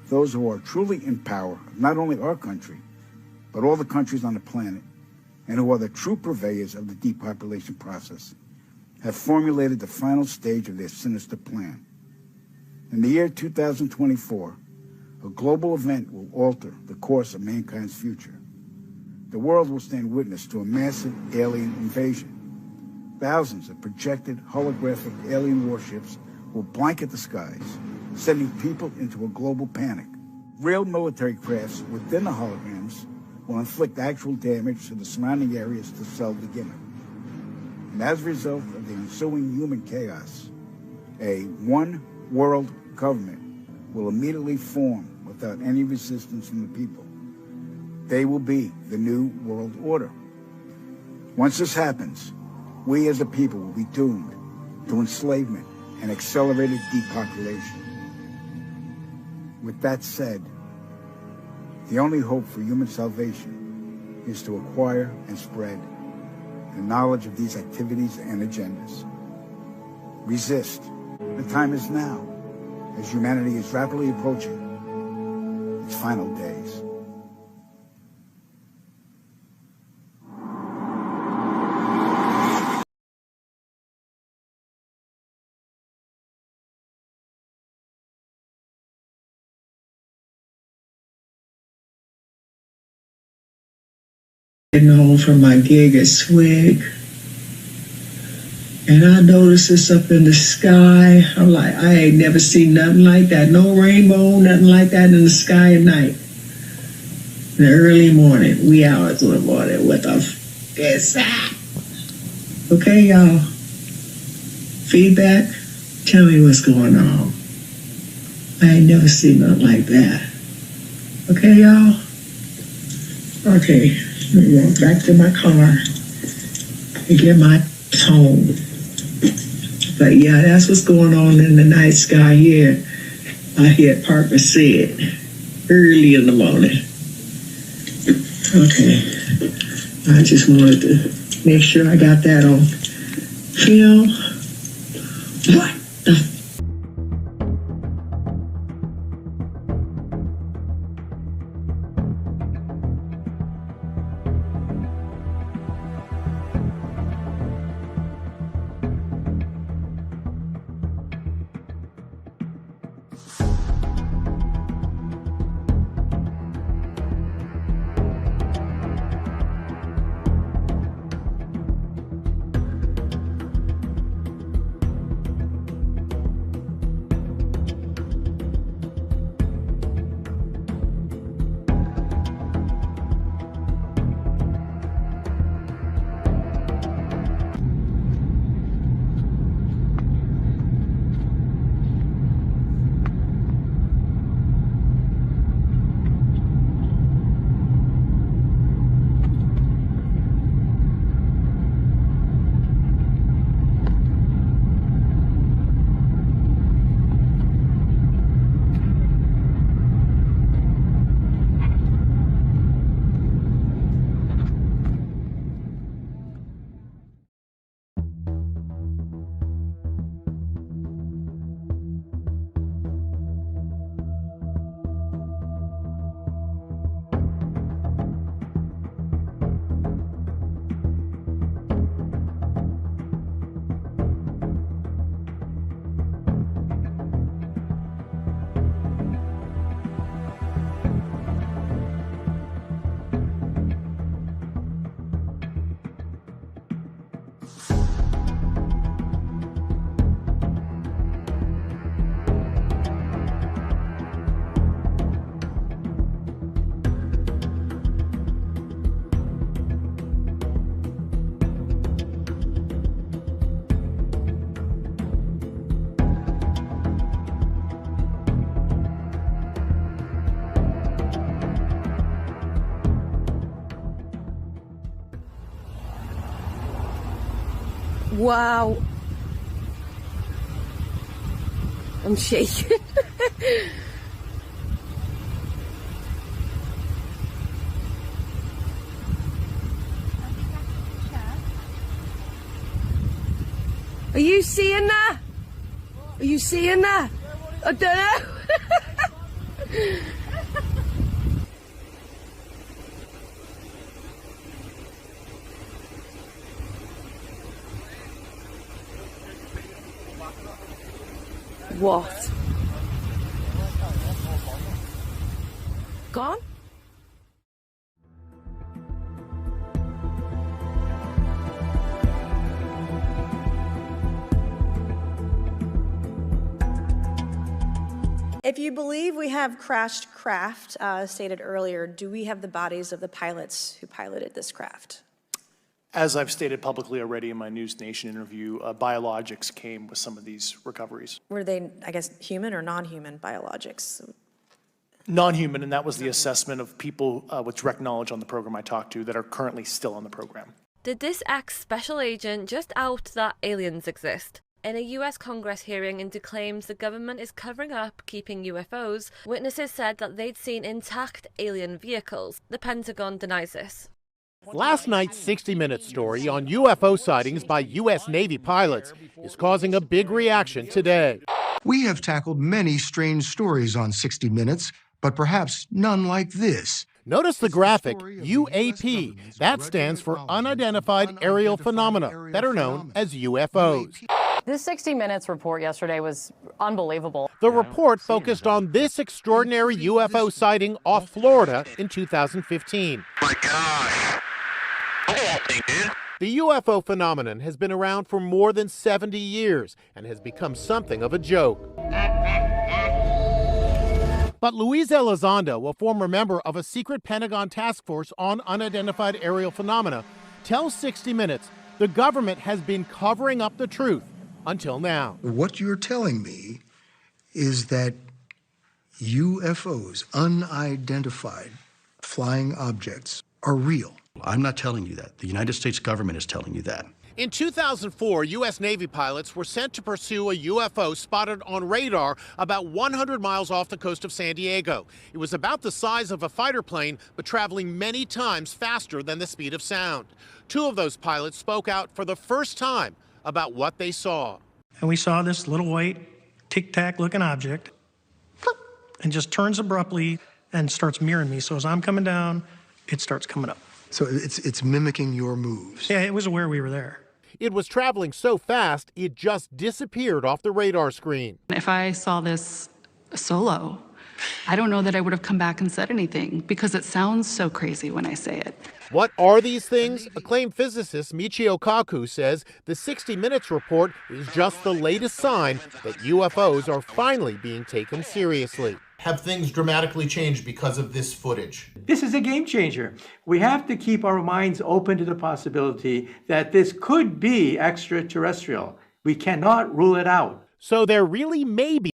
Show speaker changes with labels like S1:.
S1: those who are truly in power of not only our country, but all the countries on the planet, and who are the true purveyors of the depopulation process, have formulated the final stage of their sinister plan. In the year 2024, a global event will alter the course of mankind's future. The world will stand witness to a massive alien invasion. Thousands of projected holographic alien warships will blanket the skies, sending people into a global panic. Real military crafts within the holograms will inflict actual damage to the surrounding areas to sell the gimmick. And as a result of the ensuing human chaos, a one-world government will immediately form without any resistance from the people. They will be the new world order. Once this happens, we as a people will be doomed to enslavement and accelerated depopulation. With that said, the only hope for human salvation is to acquire and spread the knowledge of these activities and agendas. Resist. The time is now, as humanity is rapidly approaching its final days.
S2: Getting home from my gig at Swig, and I noticed this up in the sky. I'm like, I ain't never seen nothing like that. No rainbow, nothing like that in the sky at night. In the early morning, wee hours of the morning, what the f is that? Okay, y'all. Feedback? Tell me what's going on. I ain't never seen nothing like that. Okay, y'all? Okay. Let me walk back to my car and get my home. But yeah, that's what's going on in the night sky here. I hear Parker say it early in the morning. Okay. I just wanted to make sure I got that on film. What the
S3: Wow. I'm shaking. Are you seeing that? Are you seeing that? I don't know. What? Gone?
S4: If you believe we have crashed craft, stated earlier, do we have the bodies of the pilots who piloted this craft?
S5: As I've stated publicly already in my News Nation interview, biologics came with some of these recoveries.
S4: Were they, I guess, human or non-human biologics?
S5: Non-human, and that was the assessment of people with direct knowledge on the program I talked to that are currently still on the program.
S3: Did this ex-special agent just out that aliens exist? In a US Congress hearing into claims the government is covering up keeping UFOs, witnesses said that they'd seen intact alien vehicles. The Pentagon denies this.
S6: Last night's 60 Minutes story on UFO sightings by U.S. Navy pilots is causing a big reaction today.
S7: We have tackled many strange stories on 60 Minutes, but perhaps none like this.
S6: Notice the graphic UAP. That stands for Unidentified Aerial Phenomena, better known as UFOs.
S8: This 60 Minutes report yesterday was unbelievable.
S6: The report focused on this extraordinary UFO sighting off Florida in 2015.
S9: My gosh. Look at that thing, dude.
S6: The UFO phenomenon has been around for more than 70 years and has become something of a joke. But Luis Elizondo, a former member of a secret Pentagon task force on unidentified aerial phenomena, tells 60 Minutes the government has been covering up the truth until now.
S7: What you're telling me is that UFOs, unidentified flying objects, are real.
S10: I'm not telling you that. The United States government is telling you that.
S6: In 2004, U.S. Navy pilots were sent to pursue a UFO spotted on radar about 100 miles off the coast of San Diego. It was about the size of a fighter plane, but traveling many times faster than the speed of sound. Two of those pilots spoke out for the first time about what they saw.
S11: And we saw this little white tic-tac looking object and just turns abruptly and starts mirroring me. So as I'm coming down, it starts coming up.
S7: So it's mimicking your moves.
S11: Yeah, it was aware we were there.
S6: It was traveling so fast, it just disappeared off the radar screen.
S12: If I saw this solo, I don't know that I would have come back and said anything because it sounds so crazy when I say it.
S6: What are these things? Acclaimed physicist Michio Kaku says the 60 Minutes report is just the latest sign that UFOs are finally being taken seriously.
S13: Have things dramatically changed because of this footage?
S14: This is a game changer. We have to keep our minds open to the possibility that this could be extraterrestrial. We cannot rule it out.
S6: So there really may be